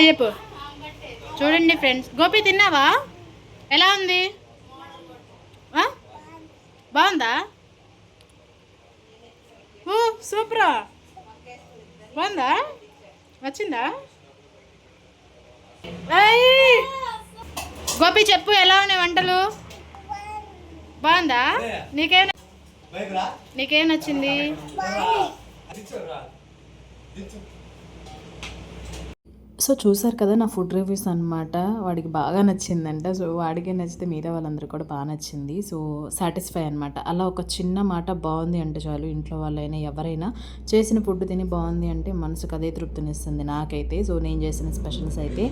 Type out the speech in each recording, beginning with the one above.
Hi చెప్పు. చూడండి friends, Gopi తిన్నావా? ఎలా ఉంది? బాగుందా? ఓ సూపరా, బాగుందా? వచ్చిందా? గోపి చెప్పు, ఎలా ఉన్నాయి వంటలు? బాగుందా? నీకేం నచ్చింది? సో చూసారు కదా నా ఫుడ్ రివ్యూస్ అనమాట. వాడికి బాగా నచ్చిందంట. సో వాడికే నచ్చితే మిగతా వాళ్ళందరూ కూడా బాగా నచ్చింది. సో సాటిస్ఫై అనమాట. అలా ఒక చిన్న మాట బాగుంది అంటే చాలు, ఇంట్లో వాళ్ళైనా ఎవరైనా చేసిన ఫుడ్ తిని బాగుంది అంటే మనసుకు అదే తృప్తినిస్తుంది నాకైతే. సో నేను చేసిన స్పెషల్స్ అయితే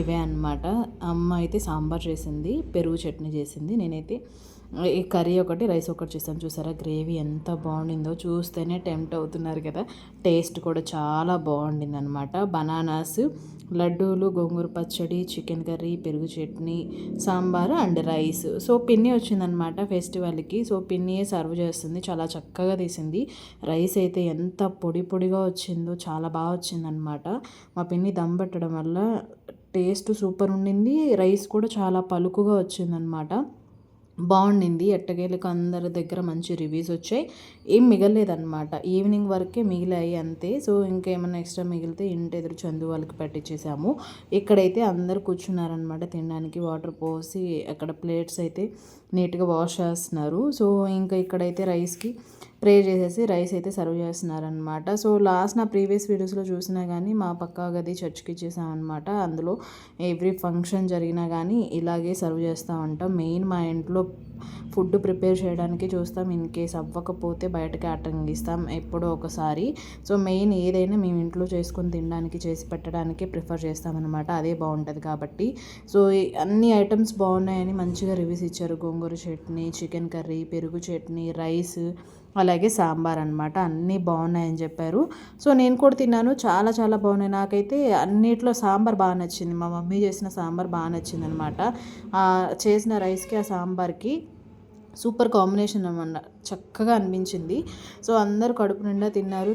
ఇవే అనమాట. అమ్మ అయితే సాంబార్ చేసింది, పెరుగు చట్నీ చేసింది. నేనైతే ఈ కర్రీ ఒకటి, రైస్ ఒకటి చేస్తాను. చూసారా గ్రేవీ ఎంత బాగుండిందో, చూస్తేనే టెంప్ట్ అవుతున్నారు కదా. టేస్ట్ కూడా చాలా బాగుండింది అనమాట. బనానాస్, లడ్డూలు, గోంగూర పచ్చడి, చికెన్ కర్రీ, పెరుగు chutney, sambar and rice. So పిన్ని వచ్చిందనమాట ఫెస్టివల్కి. సో పిన్నియే సర్వ్ చేస్తుంది, చాలా చక్కగా తీసింది. రైస్ అయితే ఎంత పొడి పొడిగా వచ్చిందో, చాలా బాగా వచ్చిందనమాట. మా పిన్ని దమ్ పెట్టడం వల్ల టేస్ట్ సూపర్ ఉండింది. రైస్ కూడా చాలా పలుకుగా వచ్చిందనమాట. బాగుండింది. ఎట్టకేలకు అందరి దగ్గర మంచి రివ్యూస్ వచ్చాయి. ఏం మిగలేదన్నమాట, ఈవినింగ్ వరకే మిగిలాయి అంతే. సో ఇంకేమన్నా ఎక్స్ట్రా మిగిలితే ఇంటి ఎదురు చందు వాళ్ళకి పెట్టించేసాము. ఇక్కడైతే అందరు కూర్చున్నారనమాట తినడానికి. వాటర్ పోసి అక్కడ ప్లేట్స్ అయితే నీట్గా వాష్ చేస్తున్నారు. సో ఇంకా ఇక్కడైతే రైస్కి ప్రే చేసేసి రైస్ అయితే సర్వ్ చేస్తున్నారనమాట. సో లాస్ట్ నా ప్రీవియస్ వీడియోస్లో చూసినా కానీ మా పక్కా గది చర్చ్కి ఇచ్చేసామన్నమాట. అందులో ఎవ్రీ ఫంక్షన్ జరిగినా కానీ ఇలాగే సర్వ్ చేస్తూ ఉంటాం. మెయిన్ మా ఇంట్లో ఫుడ్ ప్రిపేర్ చేయడానికి చూస్తాం. ఇన్ కేస్ అవ్వకపోతే బయటకి ఆటంగిస్తాం ఎప్పుడో ఒకసారి. సో మెయిన్ ఏదైనా మేము ఇంట్లో చేసుకొని తినడానికి, చేసి పెట్టడానికి ప్రిఫర్ చేస్తామన్నమాట. అదే బాగుంటుంది కాబట్టి. సో అన్ని ఐటమ్స్ బాగున్నాయని మంచిగా రివ్యూస్ ఇచ్చారు. గోంగూర చట్నీ, చికెన్ కర్రీ, పెరుగు చట్నీ, రైస్, అలాగే సాంబార్ అనమాట. అన్నీ బాగున్నాయని చెప్పారు. సో నేను కూడా తిన్నాను, చాలా చాలా బాగున్నాయి. నాకైతే అన్నిట్లో సాంబార్ బాగా నచ్చింది. మా మమ్మీ చేసిన సాంబార్ బాగా నచ్చింది అనమాట. చేసిన రైస్కి ఆ సాంబార్కి సూపర్ కాంబినేషన్ అన్నమాట. చక్కగా అనిపించింది. సో అందరూ కడుపు నిండా తిన్నారు.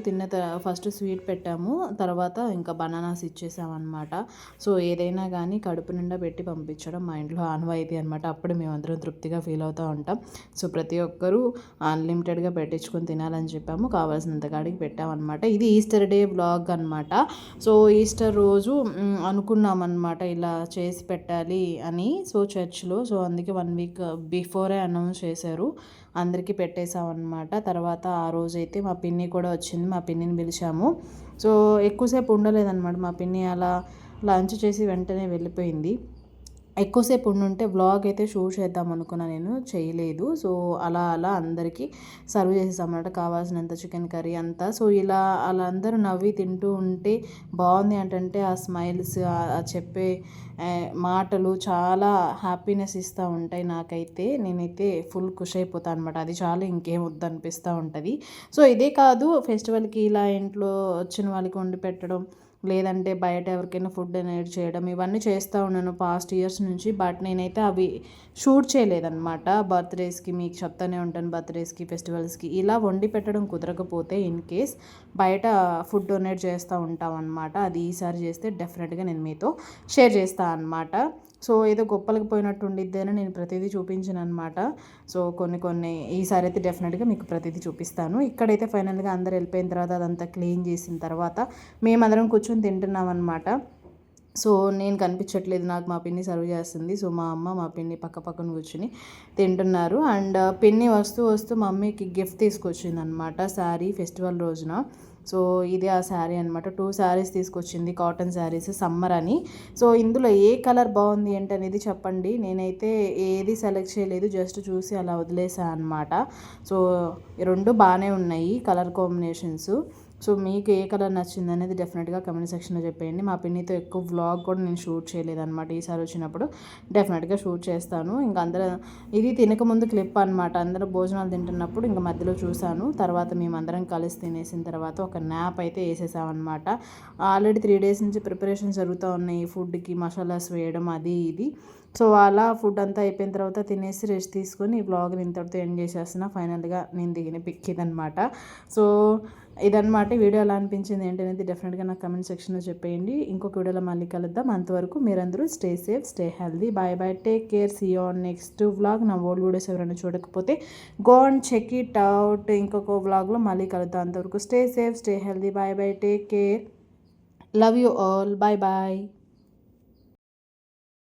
ఫస్ట్ స్వీట్ పెట్టాము, తర్వాత ఇంకా బనానాస్ ఇచ్చేసామన్నమాట. సో ఏదైనా కానీ కడుపు నిండా పెట్టి పంపించడం మా ఇంట్లో ఆనవాయితీ అనమాట. అప్పుడు మేమందరం తృప్తిగా ఫీల్ అవుతూ ఉంటాం. సో ప్రతి ఒక్కరూ అన్లిమిటెడ్గా పెట్టించుకొని తినాలని చెప్పాము. కావాల్సినంత కాడికి పెట్టామన్నమాట. ఇది ఈస్టర్ డే వ్లాగ్ అనమాట. సో ఈస్టర్ రోజు అనుకున్నామన్నమాట ఇలా చేసి పెట్టాలి అని. సో చర్చ్లో, సో అందుకే 1 వీక్ బిఫోరే అనౌన్స్ చేశారు. అందరికీ పెట్టేసామన్నమాట. తర్వాత ఆ రోజైతే మా పిన్ని కూడా వచ్చింది. మా పిన్నిని పిలిచాము. సో ఎక్కువసేపు ఉండలేదన్నమాట. మా పిన్ని అలా లంచ్ చేసి వెంటనే వెళ్ళిపోయింది. ఎక్కువసేపు ఉండుంటే వ్లాగ్ అయితే షూట్ చేద్దాం అనుకున్నా, నేను చేయలేదు. సో అలా అందరికీ సర్వ్ చేసేసామన్నమాట. కావాల్సినంత చికెన్ కర్రీ అంతా. సో ఇలా అలా అందరూ నవ్వి తింటూ ఉంటే బాగుంది అంటే ఆ స్మైల్స్, ఆ చెప్పే మాటలు చాలా హ్యాపీనెస్ ఇస్తూ ఉంటాయి నాకైతే. నేనైతే ఫుల్ ఖుషి అయిపోతాను అనమాట. అది చాలా, ఇంకేం వద్దు అనిపిస్తూ ఉంటుంది. సో ఇదే కాదు, ఫెస్టివల్కి ఇలా ఇంట్లో వచ్చిన వాళ్ళకి వండి పెట్టడం, లేదంటే బయట ఎవరికైనా ఫుడ్ డొనేట్ చేయడం, ఇవన్నీ చేస్తూ ఉన్నాను పాస్ట్ ఇయర్స్ నుంచి. బట్ నేనైతే అవి షూట్ చేయలేదన్నమాట. బర్త్డేస్కి మీకు చెప్తానే ఉంటాను, బర్త్డేస్కి, ఫెస్టివల్స్కి ఇలా వండి పెట్టడం కుదరకపోతే ఇన్ కేస్ బయట ఫుడ్ డొనేట్ చేస్తూ ఉంటాం అనమాట. అది ఈసారి చేస్తే డెఫినెట్గా నేను మీతో షేర్ చేస్తాను అనమాట. సో ఏదో గొప్పలకు పోయినట్టు ఉండిద్దని నేను ప్రతిదీ చూపించాను అనమాట. సో కొన్ని ఈసారి అయితే డెఫినెట్గా మీకు ప్రతిదీ చూపిస్తాను. ఇక్కడైతే ఫైనల్గా అందరు వెళ్ళిపోయిన తర్వాత అదంతా క్లీన్ చేసిన తర్వాత మేమందరం కూర్చొని తింటున్నాం అనమాట. సో నేను కనిపించట్లేదు, నాకు మా పిన్ని సర్వ్ చేస్తుంది. సో మా అమ్మ, మా పిన్ని పక్కన కూర్చుని తింటున్నారు. అండ్ పిన్ని వస్తూ మమ్మీకి గిఫ్ట్ తీసుకొచ్చింది అనమాట, శారీ, ఫెస్టివల్ రోజున. సో ఇది ఆ శారీ అనమాట. 2 శారీస్ తీసుకొచ్చింది, కాటన్ శారీస్, సమ్మర్ అని. సో ఇందులో ఏ కలర్ బాగుంది ఏంటి అనేది చెప్పండి. నేనైతే ఏది సెలెక్ట్ చేయలేదు, జస్ట్ చూసి అలా వదిలేసాను అనమాట. సో 2 బాగానే ఉన్నాయి కలర్ కాంబినేషన్స్. సో మీకు ఏ కలర్ నచ్చింది అనేది డెఫినెట్గా కమెంట్ సెక్షన్లో చెప్పేయండి. మా పిన్నితో ఎక్కువ వ్లాగ్ కూడా నేను షూట్ చేయలేదన్నమాట. ఈసారి వచ్చినప్పుడు డెఫినెట్గా షూట్ చేస్తాను. ఇంకా అందరూ, ఇది తినకముందు క్లిప్ అనమాట. అందరూ భోజనాలు తింటున్నప్పుడు ఇంకా మధ్యలో చూశాను. తర్వాత మేమందరం కలిసి తినేసిన తర్వాత ఒక న్యాప్ అయితే వేసేసామన్నమాట. ఆల్రెడీ 3 డేస్ నుంచి ప్రిపరేషన్ జరుగుతూ ఉన్నాయి ఫుడ్కి, మసాలాస్ వేయడం, అది ఇది. సో అలా ఫుడ్ అంతా అయిపోయిన తర్వాత తినేసి రెస్ట్ తీసుకొని ఈ వ్లాగ్ని ఇంతటితో ఎండ్ చేసేస్తున్నా. ఫైనల్గా నేను దిగిన పిక్ ఇదనమాట. సో ఇదన్నమాట వీడియో ఎలా అనిపించింది ఏంటనేది డెఫినెట్గా నాకు కమెంట్ సెక్షన్లో చెప్పేయండి. ఇంకొక వీడియోలో మళ్ళీ కలుద్దాం. అంతవరకు మీరందరూ stay safe, stay healthy. Bye bye, take care, see you on next vlog. నా ఓల్డ్ వీడియోస్ ఎవరైనా చూడకపోతే go and check it out. ఇంకొక వ్లాగ్లో మళ్ళీ కలుద్దాం. అంతవరకు stay safe, stay healthy. Bye bye, take care, love you all. Bye bye.